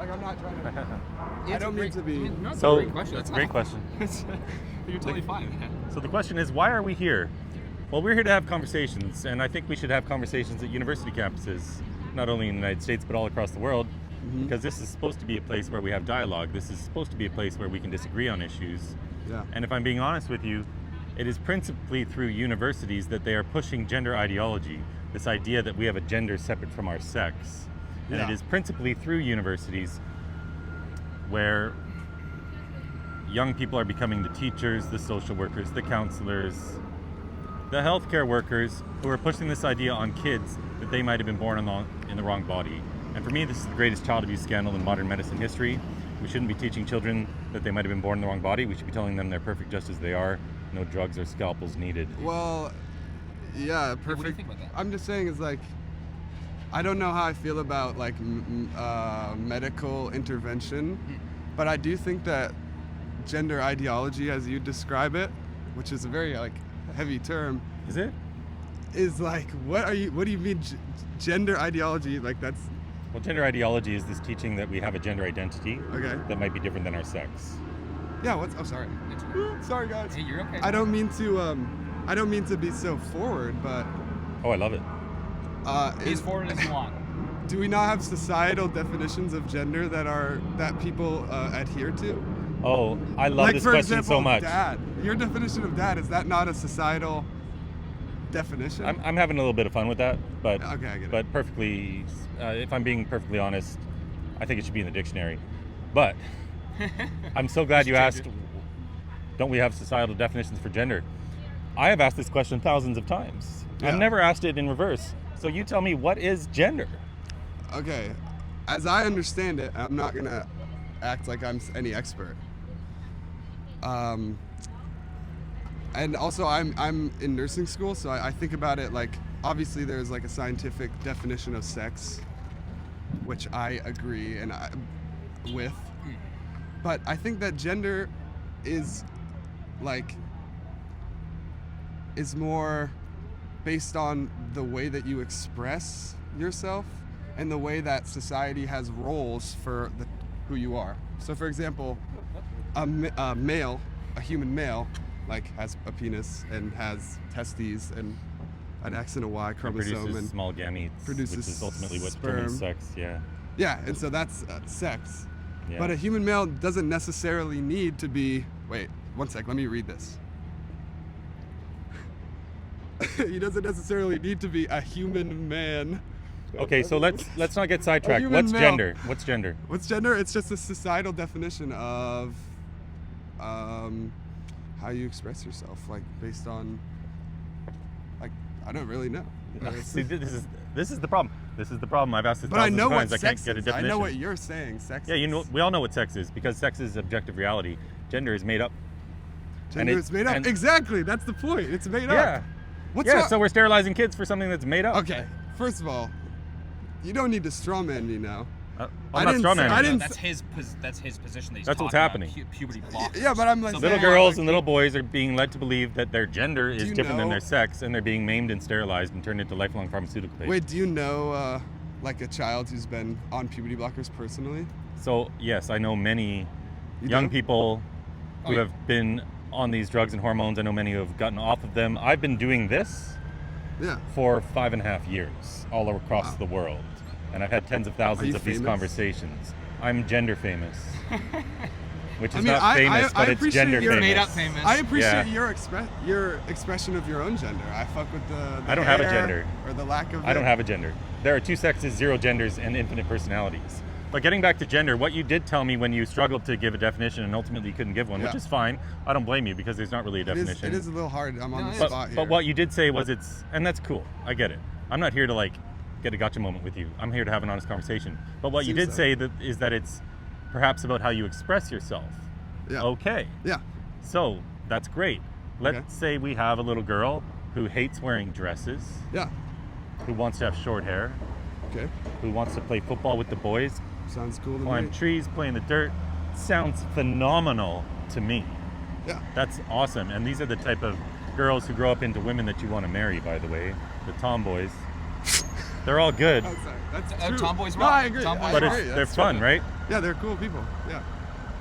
Like, I'm not trying to... I don't mean to be... No, it's So, a great question. that's a great question. You're totally fine. So the question is, why are we here? Well, we're here to have conversations, and I think we should have conversations at university campuses, not only in the United States, but all across the world, because this is supposed to be a place where we have dialogue. This is supposed to be a place where we can disagree on issues. Yeah. And if I'm being honest with you, it is principally through universities that they are pushing gender ideology, this idea that we have a gender separate from our sex. And Yeah. it is principally through universities where young people are becoming the teachers, the social workers, the counselors, the healthcare workers who are pushing this idea on kids that they might have been born in the wrong body. And for me, this is the greatest child abuse scandal in modern medicine history. We shouldn't be teaching children that they might have been born in the wrong body. We should be telling them they're perfect just as they are. No drugs or scalpels needed. Well, yeah, perfect. What do you think about that? I'm just saying, is like, I don't know how I feel about like medical intervention, but I do think that gender ideology, as you describe it, which is a very like heavy term, Is it? is like, what do you mean gender ideology? Like, that's Well, gender ideology is this teaching that we have a gender identity okay. that might be different than our sex. Yeah. Oh, sorry. It's okay. Sorry, guys. Hey, you're okay. I don't mean to be so forward, but Oh, I love it. Be as forward as you want. do we not have societal definitions of gender that people adhere to? Oh, I love Like, this for question example, so much. dad. Your definition of dad, is that not a societal definition? I'm having a little bit of fun with that, but Okay, I get it. but perfectly, if I'm being perfectly honest, I think it should be in the dictionary. But I'm so glad you asked, don't we have societal definitions for gender? I have asked this question thousands of times. Yeah. I've never asked it in reverse. So you tell me, what is gender? Okay, as I understand it, I'm not gonna act like I'm any expert. And also, I'm in nursing school, so I think about it like, obviously there's like a scientific definition of sex, which I agree with, but I think that gender is more based on the way that you express yourself and the way that society has roles for who you are. So, for example, a human male, like, has a penis and has testes and an X and a Y It chromosome produces and small gametes, produces which is ultimately what sperm. determines sex. Yeah. yeah, and so that's sex. Yeah. But a human male doesn't necessarily need to be. Wait, one sec. Let me read this. He doesn't necessarily need to be a human man. Okay, so let's not get sidetracked. human What's male. gender? What's gender? What's gender? It's just a societal definition of how you express yourself, like, based on, like, I don't really know. See, this is the problem. This is the problem. I've asked this But I thousands know of what times. I can't sex get a is. definition. I know what you're saying. Sex. Yeah, is. we all know what sex is, because sex is objective reality. Gender is made up. Gender is made up. and- Exactly. That's the point. It's made Yeah. up. What's Yeah, wrong? so we're sterilizing kids for something that's made up. Okay. First of all, you don't need to strawman me now. I'm not didn't strawmanning say- I you. didn't That's his position that he's That's what's talking happening. about, puberty blockers. Yeah, but I'm like So Little saying, girls like, and little boys are being led to believe that their gender is you different than know- their sex, and they're being maimed and sterilized and turned into lifelong pharmaceutical patients. Wait, do you know like a child who's been on puberty blockers personally? So yes, I know many You young do? people who Oh, yeah. have been on these drugs and hormones. I know many who have gotten off of them. I've been doing this Yeah. for 5.5 years all across Wow. the world, and I've had tens of Are thousands you of these famous? conversations. I'm gender famous, which is I mean, not I- famous, I but it's appreciate gender your- famous. Made up famous. I appreciate Yeah. your expression of your own gender. I fuck with the I don't have a hair gender. or the lack of I don't it. have a gender. There are 2 sexes, 0 genders, and infinite personalities. But getting back to gender, what you did tell me when you struggled to give a definition and ultimately you couldn't give one, which Yeah. is fine. I don't blame you, because there's not really a It is, definition. it is a little hard. I'm on No, the it is. spot here. But what you did say was and that's cool. I get it. I'm not here to like get a gotcha moment with you. I'm here to have an honest conversation. But what you Seems did so. say is that it's perhaps about how you express yourself. Yeah. Okay. Yeah. So that's great. Let's Okay. say we have a little girl who hates wearing dresses, Yeah. who wants to have short hair, Okay. who wants to play football with the boys, Sounds cool to climb me. trees, play in the dirt. Sounds phenomenal to me. Yeah. That's awesome. And these are the type of girls who grow up into women that you want to marry, by the way. The tomboys. They're all good, Oh, sorry. That's true. Tomboys No, rock. I agree. Tomboys I but rock. agree. they're That's fun, true. right? Yeah, they're cool people. Yeah.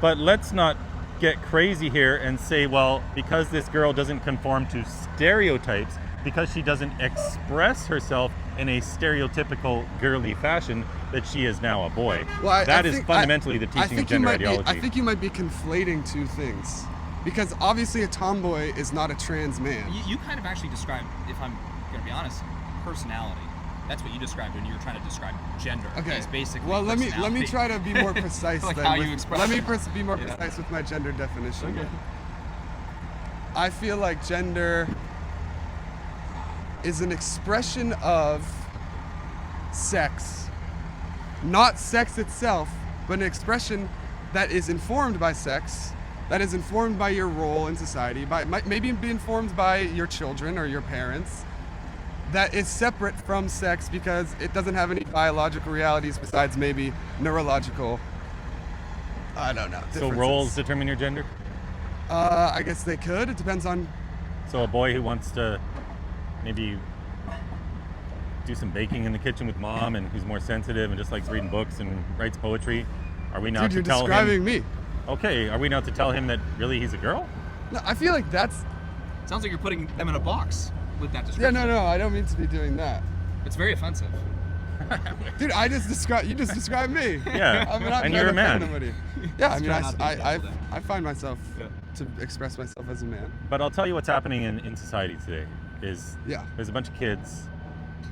But let's not get crazy here and say, well, because this girl doesn't conform to stereotypes, because she doesn't express herself in a stereotypical girly fashion, that she is now a boy. Well, That is fundamentally the I teaching think of gender you might ideology. I think you might be conflating two things, because obviously a tomboy is not a trans man. You kind of actually described, if I'm going to be honest, personality. That's what you described when you were trying to describe gender. Okay. It's basically Well, let me personality. try to be more precise. Like then how with, you express let me it. be more Yeah. precise with my gender definition. Okay. I feel like gender is an expression of sex, not sex itself, but an expression that is informed by sex, that is informed by your role in society, maybe be informed by your children or your parents, that is separate from sex because it doesn't have any biological realities besides maybe neurological, I don't know. So differences. roles determine your gender? I guess they could. It depends on. So a boy who wants to maybe do some baking in the kitchen with mom and who's more sensitive and just likes reading books and writes poetry, are we now Dude, to you're tell describing him? me. Okay, are we now to tell him that really he's a girl? No, I feel like that's. Sounds like you're putting them in a box with that Yeah, description. no, I don't mean to be doing that. It's very offensive. Dude, I just described. You just described me. Yeah, I'm not and trying you're a to offend man. anybody. Yeah, I mean, try not to be I judgmental. I find myself Yeah. to express myself as a man. But I'll tell you what's happening in society today is Yeah. there's a bunch of kids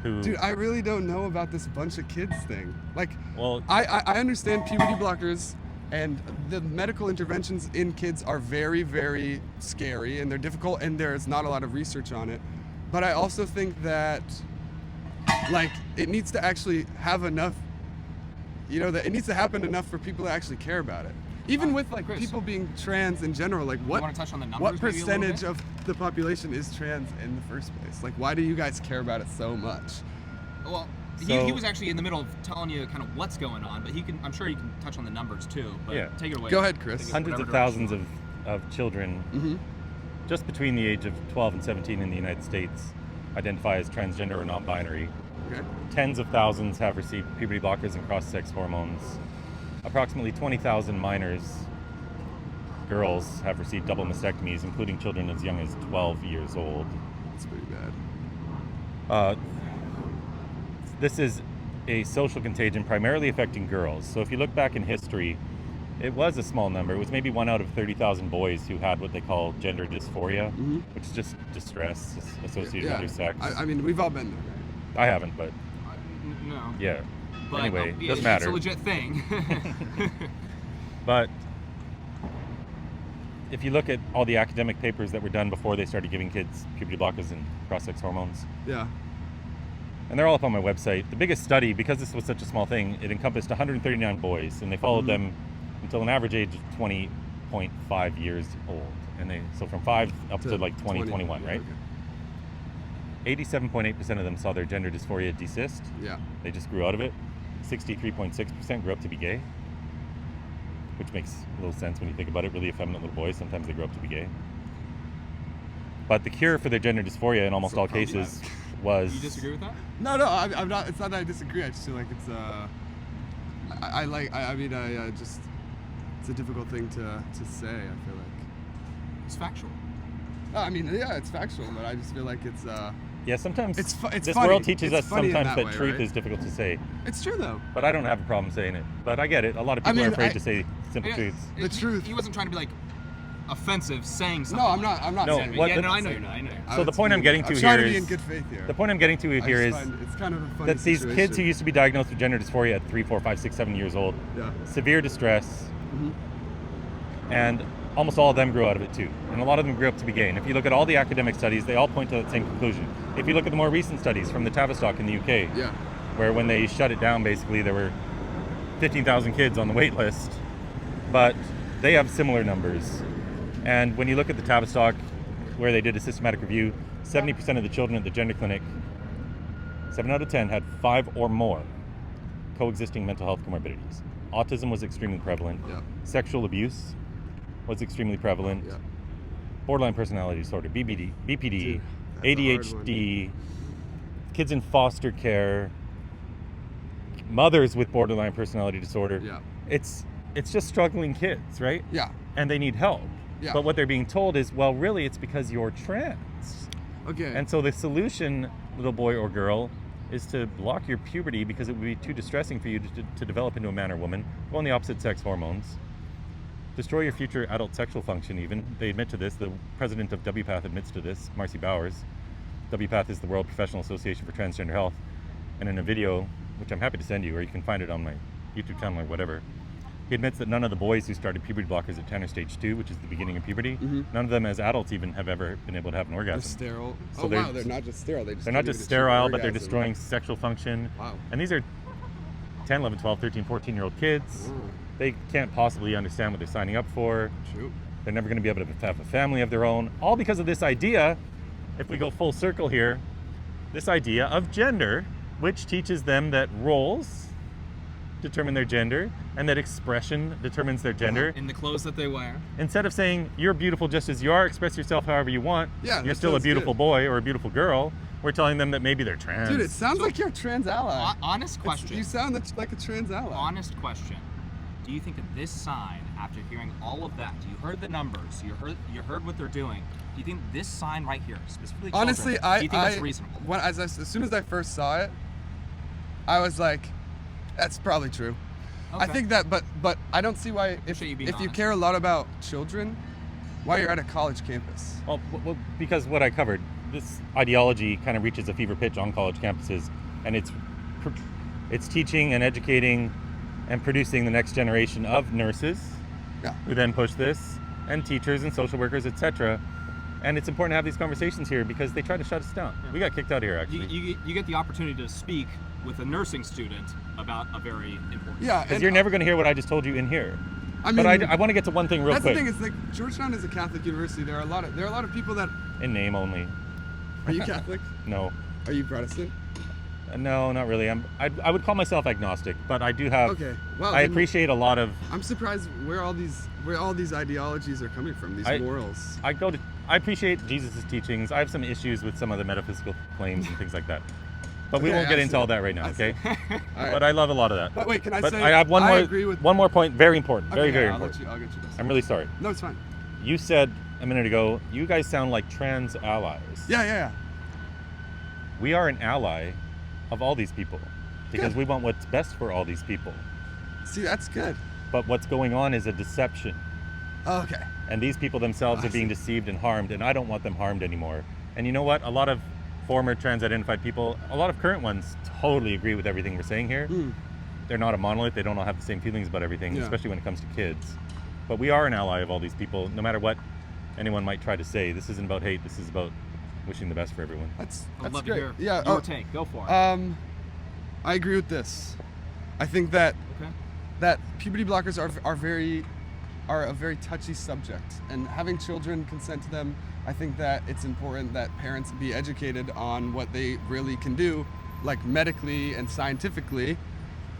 who Dude, I really don't know about this bunch of kids thing. Like, well I understand puberty blockers and the medical interventions in kids are very, very scary and they're difficult and there's not a lot of research on it. But I also think that, like, it needs to actually have enough, that it needs to happen enough for people to actually care about it. Even with, like, Chris. people being trans in general, like, You want to touch on the numbers what maybe a little percentage bit? of the population is trans in the first place? Like, why do you guys care about it so much? Well, So- he was actually in the middle of telling you kind of what's going on, but I'm sure he can touch on the numbers too. But Yeah. take it away. Go ahead, Chris. Take it hundreds of whatever thousands direction of children Mm-hmm. just between the age of 12 and 17 in the United States identify as transgender or non-binary. Okay. Tens of thousands have received puberty blockers and cross-sex hormones. Approximately 20,000 minors, girls, have received double mastectomies, including children as young as 12 years old. That's pretty bad. This is a social contagion primarily affecting girls. So if you look back in history, it was a small number. It was maybe 1 out of 30,000 boys who had what they call gender dysphoria, Mhm. which is just distress associated Yeah. with their sex. I mean, we've all been there. I haven't, but No. yeah. But, Anyway, yeah, doesn't It's matter. a legit thing. But if you look at all the academic papers that were done before they started giving kids puberty blockers and cross-sex hormones, Yeah. and they're all up on my website. The biggest study, because this was such a small thing, it encompassed 139 boys, and they followed them until an average age of 20.5 years old. And so from 5 up to like 20, 21, yeah, right? okay. 87.8% of them saw their gender dysphoria desist. Yeah. They just grew out of it. 63.6% grew up to be gay, which makes a little sense when you think about it. Really effeminate little boys, sometimes they grow up to be gay. But the cure for their gender dysphoria in almost So all problematic. cases was... You disagree with that? No, I'm not. It's not that I disagree. I just feel like it's it's a difficult thing to say. I feel like. It's factual. I mean, yeah, it's factual, but I just feel like it's Yeah, sometimes It's this funny. world teaches It's us funny in sometimes that that way, truth right? is difficult to say. It's true though. But I don't have a problem saying it. But I get it. A lot of people I mean, are afraid I- to say simple Yeah, truths. The truth. He wasn't trying to be like offensive saying something. No, I'm not. I'm not No, saying. what Yeah, the- no, I know you're not. I know. So the point I'm getting to I'm trying here to be is- in good faith here. The point I'm getting to I here is just find it's kind of a funny that these kids who situation. used to be diagnosed with gender dysphoria at 3, 4, 5, 6, 7 years old, Yeah. severe distress, Mhm. and almost all of them grew out of it too. And a lot of them grew up to be gay. And if you look at all the academic studies, they all point to that same conclusion. If you look at the more recent studies from the Tavistock in the UK, Yeah. where when they shut it down, basically there were 15,000 kids on the wait list, but they have similar numbers. And when you look at the Tavistock, where they did a systematic review, 70% of the children at the gender clinic, 7 out of 10 had 5 or more coexisting mental health comorbidities. Autism was extremely prevalent. Yeah. Sexual abuse was extremely prevalent. Yeah. Borderline personality disorder, BPD, Dude, that's a hard ADHD, kids in foster care, mothers with borderline personality disorder. Yeah. It's just struggling kids, right? Yeah. And they need help. Yeah. But what they're being told is, well, really, it's because you're trans. Okay. And so the solution, little boy or girl, is to block your puberty because it would be too distressing for you to develop into a man or woman, go on the opposite sex hormones, destroy your future adult sexual function even. They admit to this. The president of WPATH admits to this, Marcy Bowers. WPATH is the World Professional Association for Transgender Health. And in a video, which I'm happy to send you, or you can find it on my YouTube channel or whatever, he admits that none of the boys who started puberty blockers at Tanner stage 2, which is the beginning of puberty, none of them as adults even have ever been able to have an orgasm. They're sterile. So They're not just sterile. They're not just sterile, but they're destroying sexual function. Wow. And these are 10, 11, 12, 13, 14-year-old kids. They can't possibly understand what they're signing up for. True. They're never going to be able to have a family of their own. All because of this idea, if we go full circle here, this idea of gender, which teaches them that roles determine their gender and that expression determines their gender. In the clothes that they wear. Instead of saying, you're beautiful just as you are, express yourself however you want, Yeah, you're that still a sounds beautiful good. boy or a beautiful girl, we're telling them that maybe they're trans. Dude, it sounds like you're a trans ally. Honest question. You sound like a trans ally. Honest question. Do you think that this sign, after hearing all of that, you heard the numbers, you heard what they're doing, do you think this sign right here, specifically children, Honestly, do you think that's reasonable? As soon as I first saw it, I was like, that's probably true. I Okay. think that, but I don't see why, if Appreciate you being you honest. care a lot about children, why you're at a college campus. Well, because what I covered, this ideology kind of reaches a fever pitch on college campuses, and it's teaching and educating and producing the next generation of nurses, Yeah. who then push this, and teachers and social workers, etc. And it's important to have these conversations here because they try to shut us down. Yeah. We got kicked out of here, actually. You get the opportunity to speak with a nursing student about a very important Yeah, Because and you're never going to hear what I just told you in here. I mean, But I want to get to one thing real that's quick. the thing. Is like Georgetown is a Catholic university. There are a lot of people that. In name only. Are you Catholic? No. Are you Protestant? No, not really. I would call myself agnostic, but I do have. Okay. Well, I then appreciate a lot of. I'm surprised where all these ideologies are coming from. These morals. I appreciate Jesus' teachings. I have some issues with some of the metaphysical claims and things like that. But we Okay, won't get I into see. all that right now, I see. okay? All right. But I love a lot of that. But wait, can I But say? I have one agree with. more point, very important, very, Okay, very I'll important. I'll get you this. I'm really sorry. No, it's fine. You said a minute ago, you guys sound like trans allies. Yeah. We are an ally of all these people because Good. we want what's best for all these people. See, that's good. But what's going on is a deception. Okay. And these people themselves I are being see. deceived and harmed, and I don't want them harmed anymore. And you know what? A lot of former trans-identified people, a lot of current ones totally agree with everything we're saying here. They're not a monolith. They don't all have the same feelings about everything, Yeah. especially when it comes to kids. But we are an ally of all these people, no matter what anyone might try to say. This isn't about hate. This is about wishing the best for everyone. That's I'd love great. to hear Yeah. your take. Go for it. I agree with this. I think that Okay. that puberty blockers are a very touchy subject, and having children consent to them, I think that it's important that parents be educated on what they really can do, like medically and scientifically.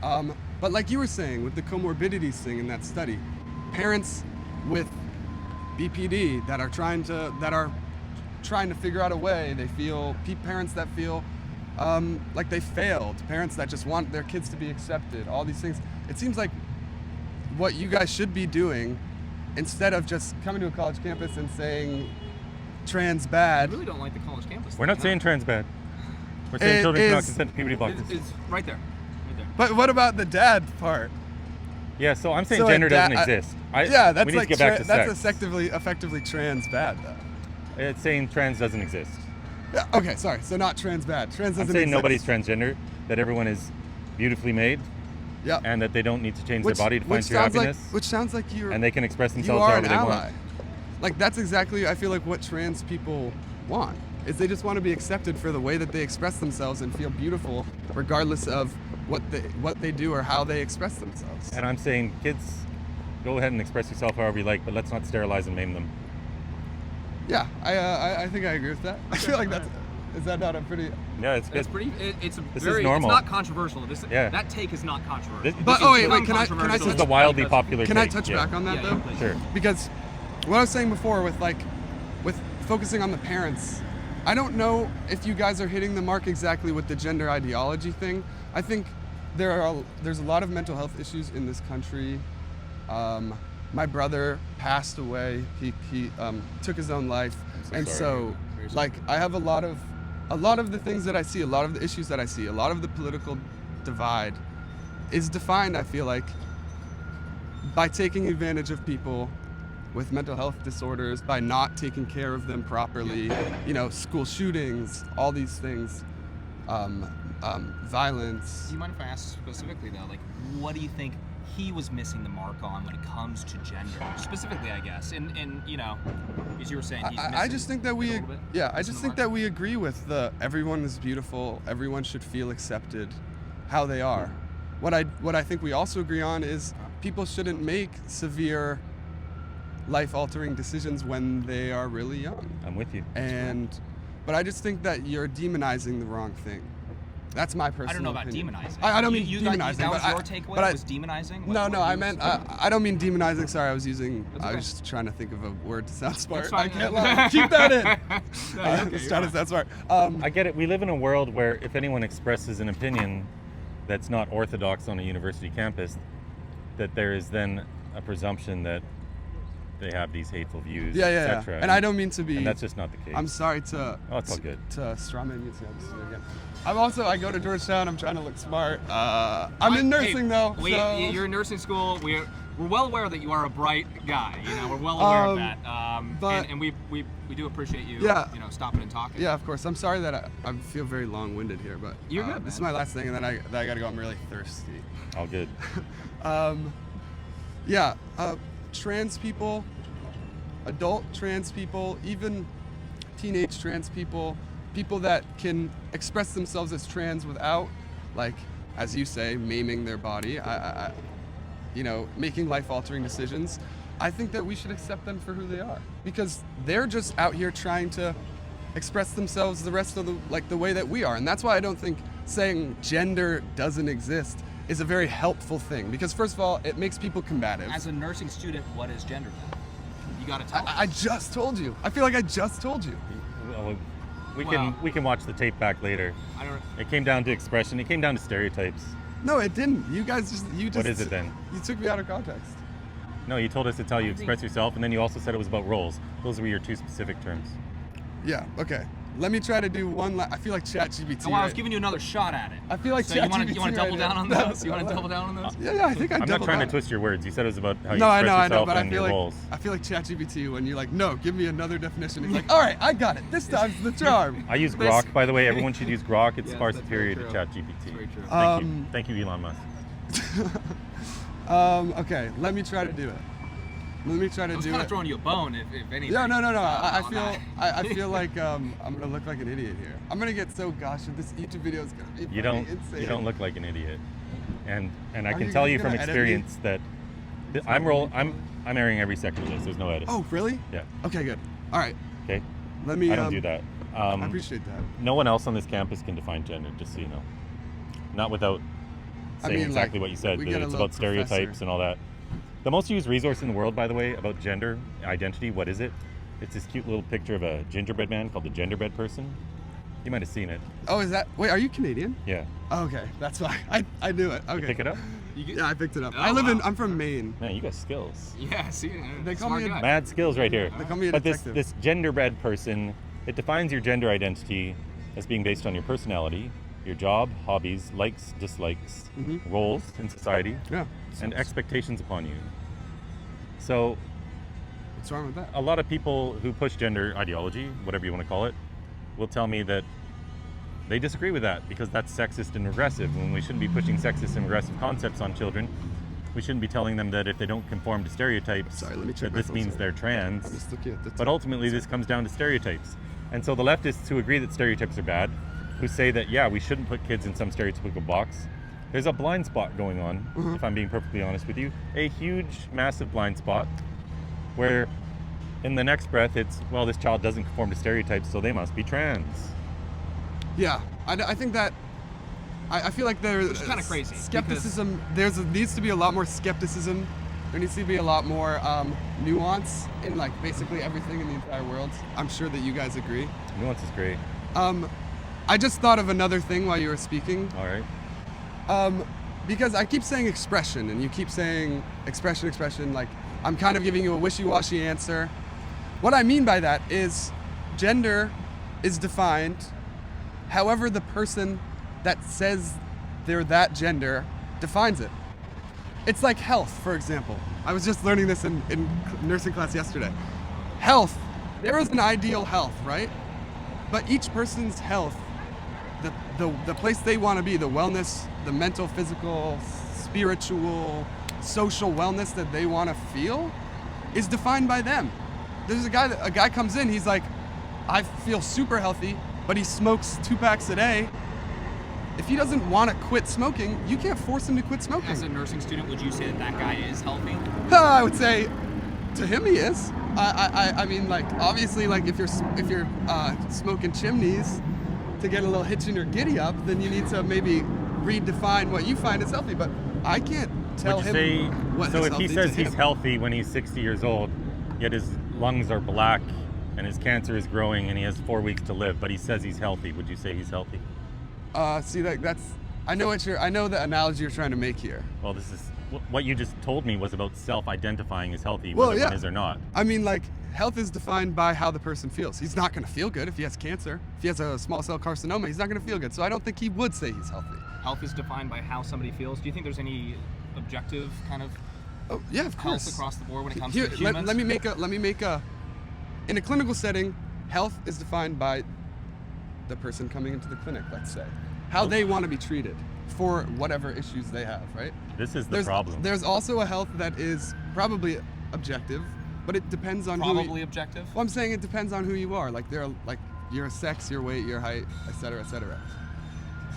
But like you were saying with the comorbidities thing in that study, parents with BPD that are trying to figure out a way, parents that feel like they failed, parents that just want their kids to be accepted, all these things. It seems like what you guys should be doing, instead of just coming to a college campus and saying trans I bad. really don't like the college campus. We're not thing, saying trans bad. We're saying It children cannot is- consent to puberty blockers. It's right there. Right there. But what about the dad part? Yeah, so I'm saying So, gender like, doesn't that- exist. Yeah, that's we need like to get back to that's sex. effectively trans bad though. It's saying trans doesn't exist. Yeah, okay, sorry. So not trans bad. Trans I'm doesn't saying exist. nobody's transgender, that everyone is beautifully made, Yeah. and that they don't need to change their body to find true sounds happiness, which sounds like and they can express you themselves are however an they ally. want. Like that's exactly I feel like what trans people want. Is they just want to be accepted for the way that they express themselves and feel beautiful regardless of what they do or how they express themselves. And I'm saying, kids, go ahead and express yourself however you like, but let's not sterilize and maim them. Yeah, I think I agree with that. I feel like is that not a pretty Yeah, it's good. It's pretty. It's a This is very. normal. It's not controversial. Yeah. That take is not controversial. This- But- this oh, is- wait, can I Controversial This is touch- the wildly because- popular Can I take, touch yeah. back on that Yeah, though? please. Sure. Because what I was saying before with focusing on the parents, I don't know if you guys are hitting the mark exactly with the gender ideology thing. I think there's a lot of mental health issues in this country. My brother passed away. He took his own life, and so like I have a lot of the things that I see, a lot of the issues that I see, a lot of the political divide is defined, I feel like, by taking advantage of people with mental health disorders, by not taking care of them properly. You know, school shootings, all these things, violence. Do you mind if I ask specifically though, like, what do you think he was missing the mark on when it comes to gender, specifically, I guess? And you know, as you were saying, he's missing I just think that a little bit. I just think that we agree with the everyone is beautiful, everyone should feel accepted how they are. What I think we also agree on is people shouldn't make severe life-altering decisions when they are really young. I'm with you. But I just think that you're demonizing the wrong thing. That's my personal opinion. I don't know about demonizing. I don't mean That demonizing. was but your takeaway? but Was demonizing? No, I meant, I don't mean demonizing. Sorry, I was just trying to think of a word to sound smart. That's I fine. can't lie. Keep that in. Okay, Just trying to sound smart. I get it. We live in a world where if anyone expresses an opinion that's not orthodox on a university campus, that there is then a presumption that they have these hateful views, Yeah. etc. And I don't mean to be. And that's just not the case. I'm sorry to. Oh, it's all good. To strawman you. Again. I go to Georgetown. I'm trying to look smart. I'm in nursing though. So. You're in nursing school. We're well aware that you are a bright guy. You know, we're well aware of that. But- and we do appreciate you. Yeah. You know, stopping and talking. Yeah, of course. I'm sorry that I feel very long-winded here, but You're good, this is man. my last thing, and then I gotta go. I'm really thirsty. All good. Trans people, adult trans people, even teenage trans people, people that can express themselves as trans without, like, as you say, maiming their body, making life-altering decisions. I think that we should accept them for who they are, because they're just out here trying to express themselves the rest of the way that we are. And that's why I don't think saying gender doesn't exist is a very helpful thing, because first of all, it makes people combative. As a nursing student, what is gender then? You gotta tell us. I just told you. I feel like I just told you. Well, Wow. we can watch the tape back later. I don't. It came down to expression. It came down to stereotypes. No, it didn't. You just. What is it then? You took me out of context. No, you told us it's how you express yourself, and then you also said it was about roles. Those were your two specific terms. Yeah. Okay. Let me try to do one. I feel like ChatGPT. Oh, I was giving you another shot at it. I feel like so you want to ChatGPT double right down now. on those? You want to double down on those? Yeah, I think I I'm not doubled trying down. to twist your words. You said it was about how you No, express I know, yourself but I and feel your like roles. I feel like ChatGPT when you're like, no, give me another definition. He's like, all right, I got it. This time's the charm. I use Grok, by the way. Everyone should use Grok. It's Yeah, far that's superior very to true. ChatGPT. Very true. Thank you, Elon Musk. Okay, let me try to do it. Let me try to I was do kind of it. throwing you a bone, if anything. Yeah, no. I on feel that. I feel like I'm gonna look like an idiot here. I'm gonna get so gosh, this YouTube video is gonna be You fucking don't insane. you don't look like an idiot. And I Are can you tell guys you from gonna edit me? experience that I'm airing every second of this. There's no edits. Oh, really? Yeah. Okay, good. All right. Okay. Let me. I don't do that. I appreciate that. No one else on this campus can define gender, just so you know. Not without saying mean, exactly like, what you said. we That get a it's little about stereotypes professor. and all that. The most used resource in the world, by the way, about gender identity. What is it? It's this cute little picture of a gingerbread man called the Genderbread Person. You might have seen it. Oh, is that? Wait, are you Canadian? Yeah. Oh, okay, that's why I knew it. Okay. Pick it up. Yeah, I picked it up. Oh, I live wow. I'm from Maine. Man, you got skills. Yeah, see, They call smart me a guy. Mad skills right here. They call me a But detective. this genderbread person, it defines your gender identity as being based on your personality, your job, hobbies, likes, dislikes, roles in society, Yeah. and expectations upon you. So What's wrong with that? a lot of people who push gender ideology, whatever you want to call it, will tell me that they disagree with that because that's sexist and regressive. When we shouldn't be pushing sexist and regressive concepts on children, we shouldn't be telling them that if they don't conform to stereotypes, Sorry, let me check that my this phone, means sorry. they're trans. I'm just looking at the. But ultimately, this comes down to stereotypes. And so the leftists who agree that stereotypes are bad, who say that, yeah, we shouldn't put kids in some stereotypical box, there's a blind spot going on, if I'm being perfectly honest with you. A huge, massive blind spot where in the next breath it's, well, this child doesn't conform to stereotypes, so they must be trans. Yeah, I think that. I feel like there's Which is kinda crazy, skepticism. Needs to be a lot more skepticism. There needs to be a lot more nuance in like basically everything in the entire world. I'm sure that you guys agree. Nuance is great. I just thought of another thing while you were speaking. All right. because I keep saying expression and you keep saying expression, like I'm kind of giving you a wishy-washy answer. What I mean by that is gender is defined however the person that says they're that gender defines it. It's like health, for example. I was just learning this in nursing class yesterday. Health, there is an ideal health, right? But each person's health, the place they want to be, the wellness, the mental, physical, spiritual, social wellness that they want to feel is defined by them. There's a guy comes in, he's like, I feel super healthy, but he smokes 2 packs a day. If he doesn't want to quit smoking, you can't force him to quit smoking. As a nursing student, would you say that guy is healthy? I would say, to him he is. I mean, like, obviously, like if you're smoking chimneys to get a little hitch in your giddy up, then you need to maybe redefine what you find as healthy. But I can't tell him what so is if he healthy says to he's him. healthy when he's 60 years old, yet his lungs are black and his cancer is growing and he has 4 weeks to live, but he says he's healthy, would you say he's healthy? See, I know the analogy you're trying to make here. Well, this is what you just told me was about self-identifying as healthy, Well, whether yeah. one is or not. I mean, like, health is defined by how the person feels. He's not going to feel good if he has cancer. If he has a small cell carcinoma, he's not going to feel good. So I don't think he would say he's healthy. Health is defined by how somebody feels. Do you think there's any objective kind of Oh, yeah, of course. health across the board when it comes Here, to humans? let me make a. In a clinical setting, health is defined by the person coming into the clinic, let's say. How they want to be treated for whatever issues they have, right? This is the problem. There's also a health that is probably objective, but it depends on Probably objective? Well, I'm saying it depends on who you are. Like your sex, your weight, your height, etc., etc.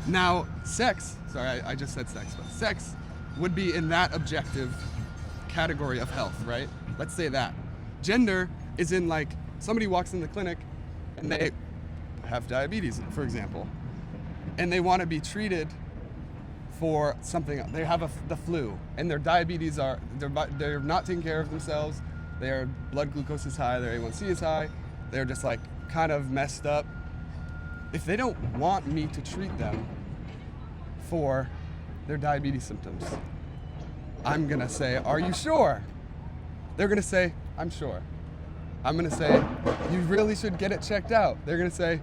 Now, sex, sorry, I just said sex, but sex would be in that objective category of health, right? Let's say that. Gender is in, like, somebody walks in the clinic and they have diabetes, for example, and they want to be treated for something. They have the flu, and their diabetes they're not taking care of themselves. Their blood glucose is high, their A1C is high. They're just like kind of messed up. If they don't want me to treat them for their diabetes symptoms, I'm gonna say, "Are you sure?" They're gonna say, "I'm sure." I'm gonna say, "You really should get it checked out." They're gonna say,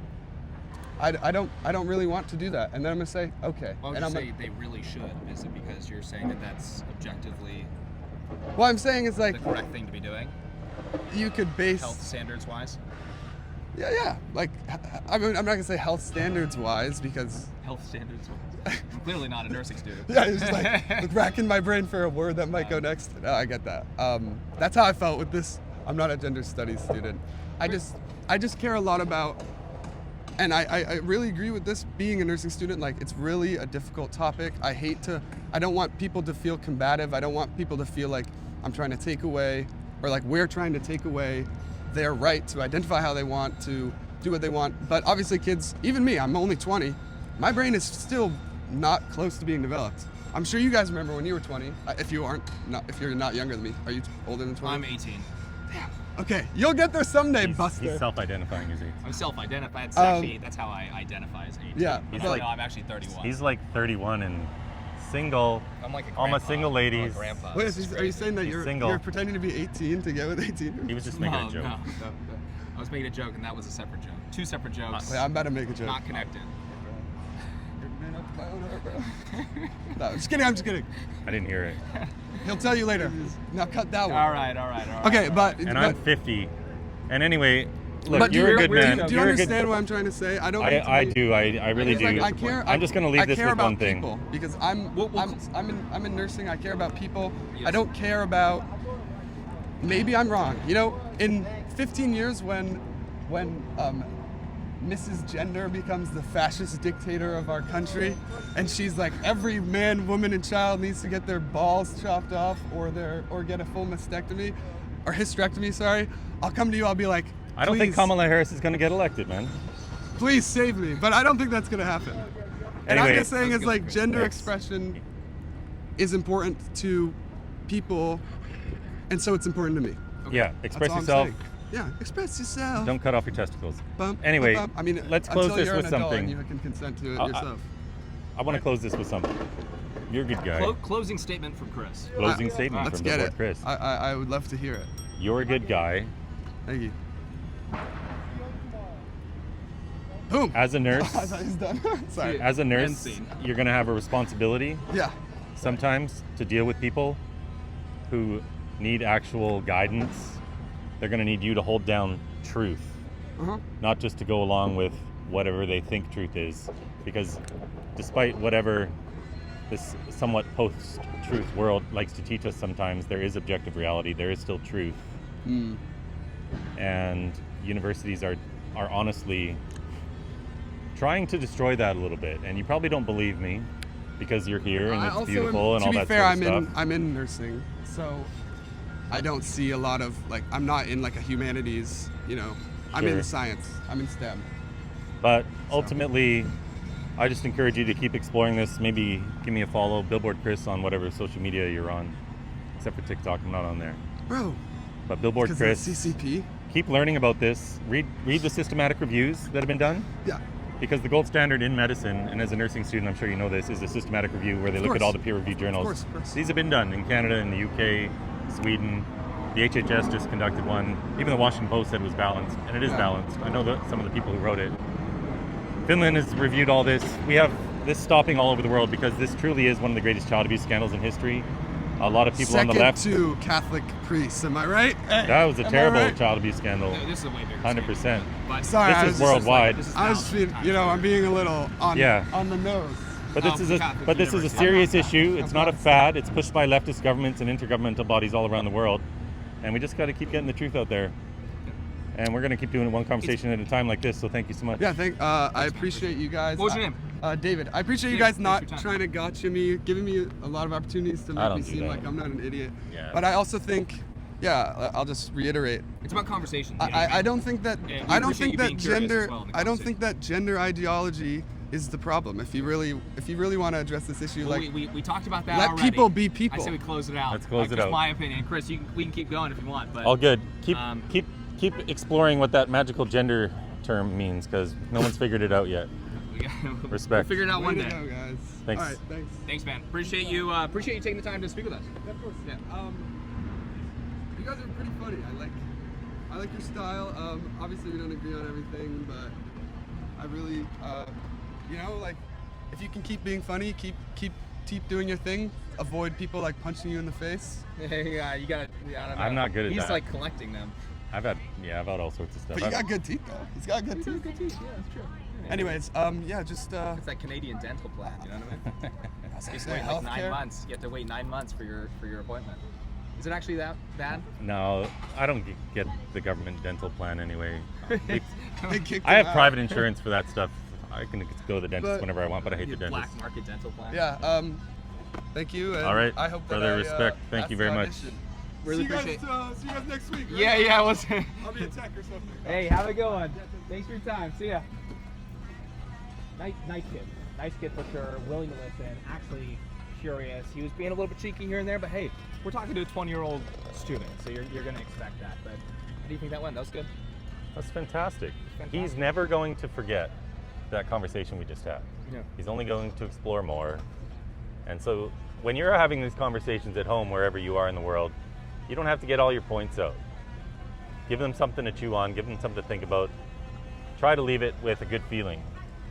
I don't really want to do that. And then I'm gonna say, okay. Why would and you I'm say they really should? Is it because you're saying that that's objectively what I'm saying is, like, the correct thing to be doing, you could base health standards wise? Yeah. Like, I mean, I'm not gonna say health standards wise because Health standards wise. I'm clearly not a nursing student. yeah, it's just like racking my brain for a word that might go next. No, I get that. That's how I felt with this. I'm not a gender studies student. I just care a lot about. And I really agree with this, being a nursing student, like, it's really a difficult topic. I don't want people to feel combative. I don't want people to feel like I'm trying to take away, or like we're trying to take away their right to identify how they want, to do what they want. But obviously kids, even me, I'm only 20, my brain is still not close to being developed. I'm sure you guys remember when you were 20, if you're not younger than me. Are you older than 20? I'm 18. Damn. Okay, you'll get there someday, He's Buster. self-identifying as 18. I'm self-identified. That's how I identify as 18. Yeah, But he's like- no, I'm actually 31. He's like 31 and single. I'm like a all my grandpa. single ladies. I'm a grandpa. Wait, This is are you crazy. saying that He's you're single. pretending to be 18 to get with 18? He was just making No, a joke. no. I was making a joke, and that was a separate joke. Two separate jokes, Wait, I'm about to make a joke. not connected. No, I'm just kidding. I didn't hear it. He'll tell you later. Now cut that one. All right. Okay, but And I'm 50. And anyway, look, but you're a good man. Do you You're a good- understand what I'm trying to say? I don't. mean to I be- do. I really Because, do. like, I care. I'm just gonna leave I this care with about one thing. people because I'm in nursing. I care about people. I Yes. don't care about. Maybe I'm wrong. You know, in 15 years, when Mrs. Gender becomes the fascist dictator of our country, and she's like, every man, woman, and child needs to get their balls chopped off or get a full mastectomy or hysterectomy. Sorry, I'll come to you. I'll be like, I don't think "Please, Kamala Harris is gonna get elected, man. please save me." But I don't think that's gonna happen. And I'm Anyway. just saying, That's it's good. like gender Next. expression is important to people, and so it's important to me. Yeah, That's express all I'm yourself. saying. Yeah, express yourself. Don't cut off your testicles. Bump, Anyway, bump, bump. I mean, let's close until this you're with an adult something. and you can consent to it I- yourself. I want to close this with something. You're a good guy. Closing statement from Chris. Closing statement Let's from get Billboard it. Chris. I would love to hear it. You're a good guy. Thank you. Boom. As a nurse, I thought he was done. Sorry. as a End nurse, scene. you're going to have a responsibility Yeah. sometimes to deal with people who need actual guidance. They're going to need you to hold down truth, not just to go along with whatever they think truth is. Because despite whatever this somewhat post-truth world likes to teach us sometimes, there is objective reality, there is still truth. And universities are honestly trying to destroy that a little bit. And you probably don't believe me because you're here and it's beautiful and all that sort of stuff. I'm in nursing, so I don't see a lot of, like, I'm not in like a humanities, you know. I'm in Sure. science. I'm in STEM. But ultimately, I just encourage you to keep exploring this. Maybe give me a follow, Billboard Chris, on whatever social media you're on. Except for TikTok, I'm not on there. Bro, But Billboard because Chris, CCP? keep learning about this. Read the systematic reviews that have been done. Yeah. Because the gold standard in medicine, and as a nursing student, I'm sure you know this, is a systematic review where they look at all the peer-reviewed journals. Of course. These have been done in Canada, in the UK, Sweden. The HHS just conducted one. Even the Washington Post said it was balanced, and it is balanced. I know that some of the people who wrote it. Finland has reviewed all this. We have this stopping all over the world because this truly is one of the greatest child abuse scandals in history. A lot of people on the left. Second to Catholic priests, am I right? Hey, That was a am I terrible right? child abuse scandal. No, this is a way bigger. 100%. But Sorry, I This was is just- worldwide. I was being, you know, I'm being a little on the nose. But this is a Catholic this is a University. serious issue. It's not a fad. It's pushed by leftist governments and intergovernmental bodies all around the world, and we just got to keep getting the truth out there. And we're going to keep doing it one conversation at a time like this. So thank you so much. Yeah, I appreciate you guys. What was your name? David. I appreciate you David, guys not thanks for your trying to gotcha me, giving me a lot of opportunities to I make don't me do seem that. like I'm not an idiot. Yeah. But I also think, I'll just reiterate. It's about conversations. you know what I I mean? don't think that And we I don't appreciate think you that being curious gender as well in the I don't think that gender ideology is the problem. If you really want to address this issue, Well, like we talked about that let already. people be people. I say we close it out. Let's close That's it just out. my opinion. Chris, we can keep going if you want. But All good. Keep Um, keep exploring what that magical gender term means because no one's figured it out yet. Respect. We'll figure it out Way one to day. go, guys. Thanks. All right, thanks. Thanks, man. Appreciate you taking the time to speak with us. Of course. Yeah. You guys are pretty funny. I like your style. Obviously we don't agree on everything, but I really, like, if you can keep being funny, keep doing your thing. Avoid people like punching you in the face. Yeah, you got. I don't know. I'm not good at He's that. like collecting them. I've had all sorts of stuff. But you got good teeth though. He's got good teeth. Good teeth. Yeah, that's true. Anyways, just It's that Canadian dental plan. You know what I mean? You have to say wait like 9 healthcare. months. You have to wait 9 months for your appointment. Is it actually that bad? No, I don't get the government dental plan anyway. They kicked I him have out. private insurance for that stuff. I can go to the dentist But- whenever I want, but I hate the You have dentist. black market dental plan. Yeah. Thank you. And All right. I hope that Further I, respect. Thank passed you very the much. audition. Really see appreciate. See you guys next week. Right? Yeah. I'll be a tech or something. Hey, have a good one. Thanks for your time. See ya. Nice kid. Nice kid for sure. Willing to listen. Actually curious. He was being a little bit cheeky here and there, but hey, we're talking to a 20-year-old student, so you're going to expect that. But how do you think that went? That was good. That's fantastic. Fantastic. He's never going to forget that conversation we just had. Yeah. He's only going to explore more. And so when you're having these conversations at home, wherever you are in the world, you don't have to get all your points out. Give them something to chew on, give them something to think about. Try to leave it with a good feeling.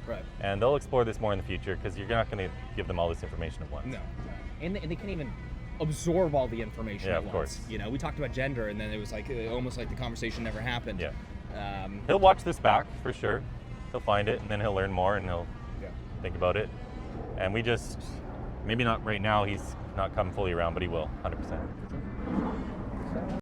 Right. And they'll explore this more in the future because you're not going to give them all this information at once. No. And they can't even absorb all the information Yeah, at of once. course. You know, we talked about gender, and then it was like almost like the conversation never happened. Yeah. Um, He'll watch this back for sure. He'll find it and then he'll learn more and he'll think about it. And we just, maybe not right now, he's not come fully around, but he will, 100%.